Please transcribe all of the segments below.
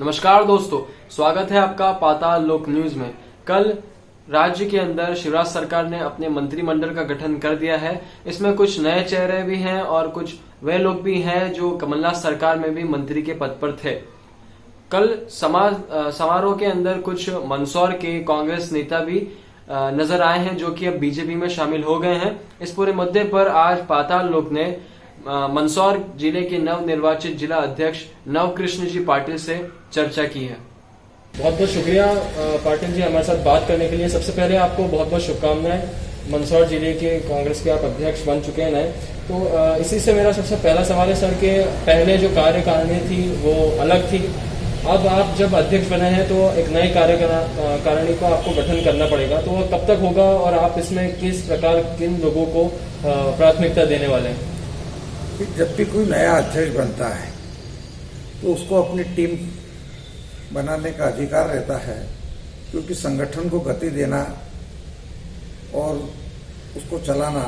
नमस्कार दोस्तों, स्वागत है आपका पाताल लोक न्यूज में। कल राज्य के अंदर शिवराज सरकार ने अपने मंत्रिमंडल का गठन कर दिया है। इसमें कुछ नए चेहरे भी हैं और कुछ वे लोग भी हैं जो कमलनाथ सरकार में भी मंत्री के पद पर थे। कल समारोह के अंदर कुछ मंदसौर के कांग्रेस नेता भी नजर आए हैं जो कि अब बीजेपी में शामिल हो गए हैं। इस पूरे मुद्दे पर आज पाताल लोक ने मंदसौर जिले के नव निर्वाचित जिला अध्यक्ष नवकृष्ण जी पाटिल से चर्चा की है। बहुत बहुत शुक्रिया पाटिल जी हमारे साथ बात करने के लिए। सबसे पहले आपको बहुत बहुत शुभकामनाएं। मंदसौर जिले के कांग्रेस के आप अध्यक्ष बन चुके हैं नए, तो इसी से मेरा सबसे पहला सवाल है सर के पहले जो कार्यकारिणी थी वो अलग थी, अब आप जब अध्यक्ष बने हैं तो एक नई कार्यकारिणी को आपको गठन करना पड़ेगा, तो वो कब तक होगा और आप इसमें किस प्रकार किन लोगों को प्राथमिकता देने वाले हैं? जब भी कोई नया अध्यक्ष बनता है तो उसको अपनी टीम बनाने का अधिकार रहता है, क्योंकि संगठन को गति देना और उसको चलाना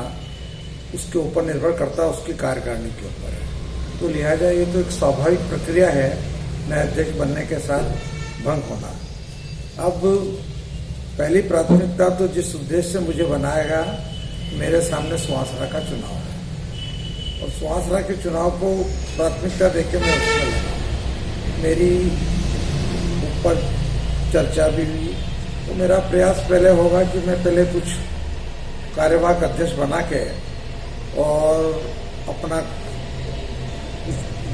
उसके ऊपर निर्भर करता है, उसकी कार्यकारिणी के ऊपर है। तो लिहाजा ये तो एक स्वाभाविक प्रक्रिया है नए अध्यक्ष बनने के साथ भंग होना। अब पहली प्राथमिकता तो जिस उद्देश्य से मुझे बनाएगा, मेरे सामने सुहासरा का चुनाव है और सुहासरा के चुनाव को प्राथमिकता देकर मैं उसमें लगा। मेरी ऊपर चर्चा भी हुई, तो मेरा प्रयास पहले होगा कि मैं पहले कुछ कार्यवाहक अध्यक्ष बना के और अपना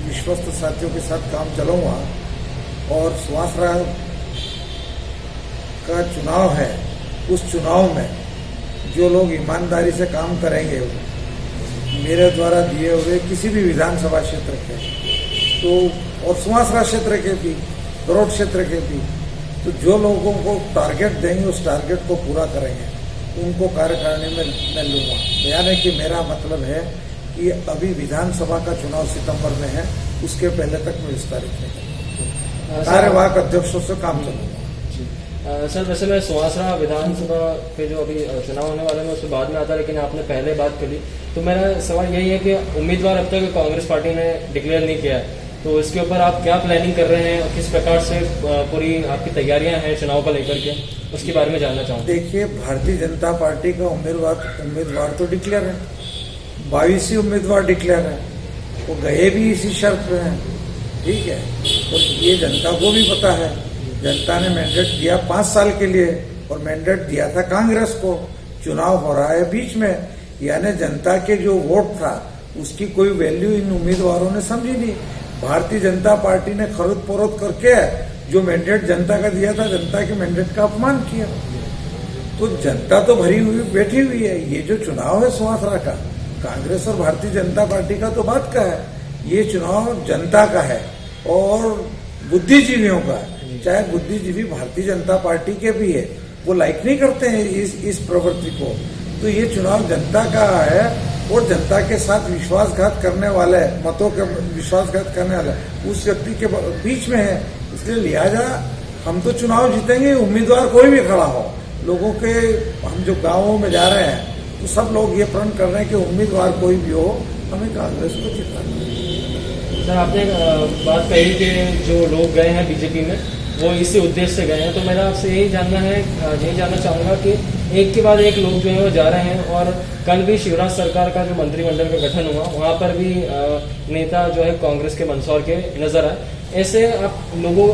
विश्वस्त साथियों के साथ काम चलाऊंगा और सुहासरा का चुनाव है, उस चुनाव में जो लोग ईमानदारी से काम करेंगे मेरे द्वारा दिए हुए किसी भी विधानसभा क्षेत्र के, तो और सुहासरा क्षेत्र के भी, दरोट क्षेत्र के भी, तो जो लोगों को टारगेट देंगे उस टारगेट को पूरा करेंगे, उनको कार्यकारिणी में मैं लूंगा। यानी कि मेरा मतलब है कि अभी विधानसभा का चुनाव सितंबर में है, उसके पहले तक मैं विस्तारित नहीं करूँगा, कार्यवाहक अध्यक्षों से काम चलूंगा। सर वैसे मैं सुहासरा विधानसभा के जो अभी चुनाव होने वाले हैं उसके बाद में आता है, लेकिन आपने पहले बात करी, तो मेरा सवाल यही है कि उम्मीदवार अब तक कांग्रेस पार्टी ने डिक्लेयर नहीं किया है, तो इसके ऊपर आप क्या प्लानिंग कर रहे हैं और किस प्रकार से पूरी आपकी तैयारियां हैं चुनाव को लेकर के, उसके बारे में जानना चाहूँगा। देखिए, भारतीय जनता पार्टी का उम्मीदवार तो डिक्लेयर है, 22 ही उम्मीदवार डिक्लेयर है, वो गए भी इसी शर्त पे हैं, ठीक है। तो ये जनता को भी पता है, जनता ने मैंडेट दिया 5 साल के लिए और मैंडेट दिया था कांग्रेस को। चुनाव हो रहा है बीच में, यानी जनता के जो वोट था उसकी कोई वैल्यू इन उम्मीदवारों ने समझी नहीं। भारतीय जनता पार्टी ने खरीद फरोख्त करके जो मैंडेट जनता का दिया था, जनता के मैंडेट का अपमान किया। तो जनता तो भरी हुई बैठी हुई है। ये जो चुनाव है सुहासरा का, कांग्रेस और भारतीय जनता पार्टी का तो बात का है, ये चुनाव जनता का है और बुद्धिजीवियों का है। चाहे बुद्धिजीवी भारतीय जनता पार्टी के भी है, वो लाइक नहीं करते हैं इस प्रवृत्ति को, तो ये चुनाव जनता का है और जनता के साथ विश्वासघात करने वाले, मतों के विश्वासघात करने वाले उस व्यक्ति के बीच में है। इसलिए लिहाजा हम तो चुनाव जीतेंगे, उम्मीदवार कोई भी खड़ा हो। लोगों के, हम जो गाँवों में जा रहे हैं तो सब लोग ये प्रण कर रहे हैं कि उम्मीदवार कोई भी हो, हमें कांग्रेस को जिताना है। सर आपने बात कही कि जो लोग गए हैं बीजेपी में वो इसी उद्देश्य से गए हैं, तो मेरा आपसे यही जानना चाहूँगा कि एक के बाद एक लोग जो है वो जा रहे हैं और कल भी शिवराज सरकार का जो मंत्रिमंडल का गठन हुआ वहाँ पर भी नेता जो है कांग्रेस के मंदसौर के नजर आए। ऐसे आप लोगों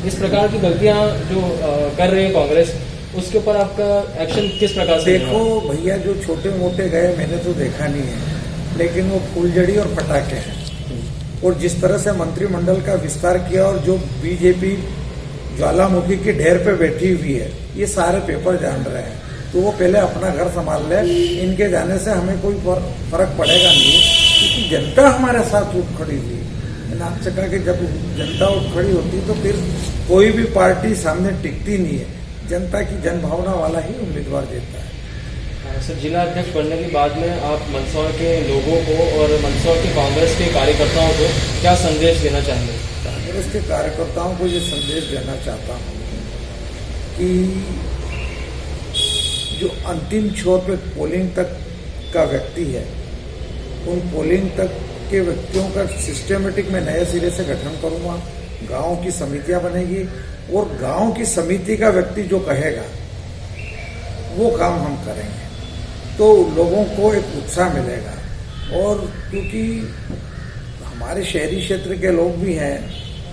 इस प्रकार की गलतियाँ जो कर रहे हैं कांग्रेस, उसके ऊपर आपका एक्शन किस प्रकार से? देखो भैया, जो छोटे मोटे गए मैंने तो देखा नहीं है, लेकिन वो फूलझड़ी और पटाखे हैं। और जिस तरह से मंत्रिमंडल का विस्तार किया और जो बीजेपी ज्वालामुखी के ढेर पे बैठी हुई है, ये सारे पेपर जान रहे हैं, तो वो पहले अपना घर संभाल ले। इनके जाने से हमें कोई फर्क पड़ेगा नहीं, क्योंकि जनता हमारे साथ उठ खड़ी हुई। मैंने आपसे कहा कि जब जनता उठ खड़ी होती तो फिर कोई भी पार्टी सामने टिकती नहीं है। जनता की जनभावना वाला ही उम्मीदवार देता है। सर जिला अध्यक्ष बनने के बाद में आप मंदसौर के लोगों को और मंदसौर के कांग्रेस के कार्यकर्ताओं को क्या संदेश देना चाहेंगे? कांग्रेस के कार्यकर्ताओं को ये संदेश देना चाहता हूँ कि जो अंतिम छोर पे पोलिंग तक का व्यक्ति है, उन पोलिंग तक के व्यक्तियों का सिस्टमेटिक मैं नए सिरे से गठन करूंगा। गांव की समितियां बनेगी और गांव की समिति का व्यक्ति जो कहेगा वो काम हम करेंगे, तो लोगों को एक उत्साह मिलेगा। और क्योंकि हमारे शहरी क्षेत्र के लोग भी हैं,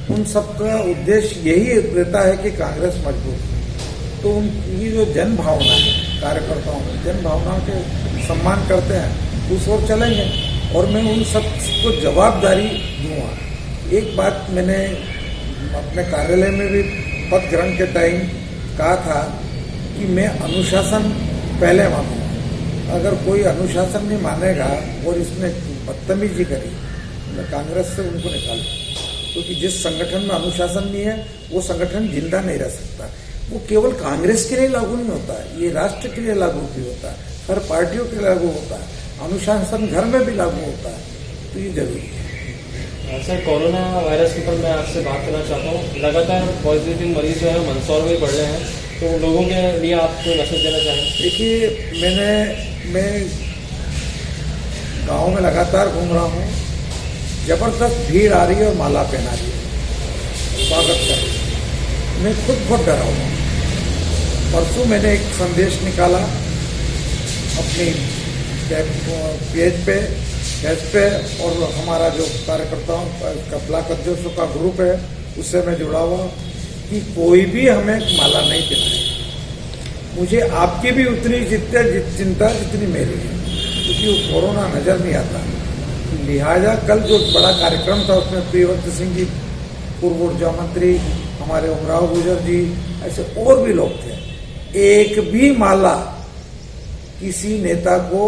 उन सबका उद्देश्य यही रहता है कि कांग्रेस मजबूत हो। तो उनकी जो जन भावना है, कार्यकर्ताओं में जन भावनाओं के सम्मान करते हैं, उस ओर चलेंगे। और मैं उन सबको जवाबदारी दूंगा। एक बात मैंने अपने कार्यालय में भी पद ग्रहण के टाइम कहा था कि मैं अनुशासन पहले मानूंगा। अगर कोई अनुशासन नहीं मानेगा और इसने बदतमीजी करी, मैं कांग्रेस से उनको निकालूं, क्योंकि जिस संगठन में अनुशासन नहीं है वो संगठन जिंदा नहीं रह सकता। वो केवल कांग्रेस के लिए लागू नहीं होता, ये राष्ट्र के लिए लागू भी होता है, हर पार्टियों के लिए लागू होता है, अनुशासन घर में भी लागू होता है। तो ये जरूरी है। सर, कोरोना वायरस के ऊपर मैं आपसे बात करना चाहता हूँ। लगातार पॉजिटिव मरीज जो है मंदसौर में बढ़ रहे हैं, तो लोगों के लिए आप कोई मैसेज देना चाहेंगे? देखिए, मैं गांव में लगातार घूम रहा हूँ, जबरदस्त भीड़ आ रही है और माला पहना रही है, स्वागत कर रही है। मैं खुद बहुत डरा हुआ हूँ। परसों मैंने एक संदेश निकाला अपनी पेज पे और हमारा जो कार्यकर्ताओं का ब्लॉक अध्यक्षों का ग्रुप है उससे मैं जुड़ा हुआ कि कोई भी हमें माला नहीं पहनाए। मुझे आपकी भी उतनी चिंता जितनी मेरी है, क्योंकि वो कोरोना नजर नहीं आता। लिहाजा कल जो बड़ा कार्यक्रम था उसमें प्रियव्रत सिंह जी, पूर्व ऊर्जा मंत्री, हमारे उमराव गुजर जी, ऐसे और भी लोग थे। एक भी माला किसी नेता को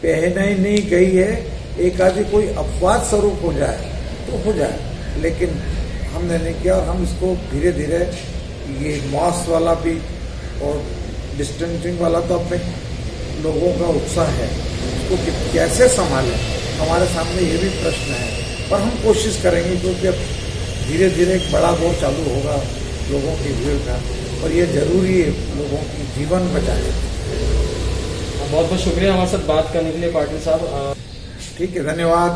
पहनाई नहीं गई है। एक आदि कोई अपवाद स्वरूप हो जाए तो हो जाए, लेकिन हमने नहीं किया। और हम इसको धीरे धीरे ये मास्क वाला भी और डिस्टेंसिंग वाला तो अपने लोगों का उत्साह है, उसको कैसे संभालें, हमारे सामने ये भी प्रश्न है। पर हम कोशिश करेंगे, क्योंकि अब धीरे धीरे एक बड़ा दौर चालू होगा लोगों की भीड़ का, और ये जरूरी है लोगों की जीवन बचाने। बहुत बहुत शुक्रिया हमारे साथ बात करने के लिए पाटिल साहब। ठीक है, धन्यवाद।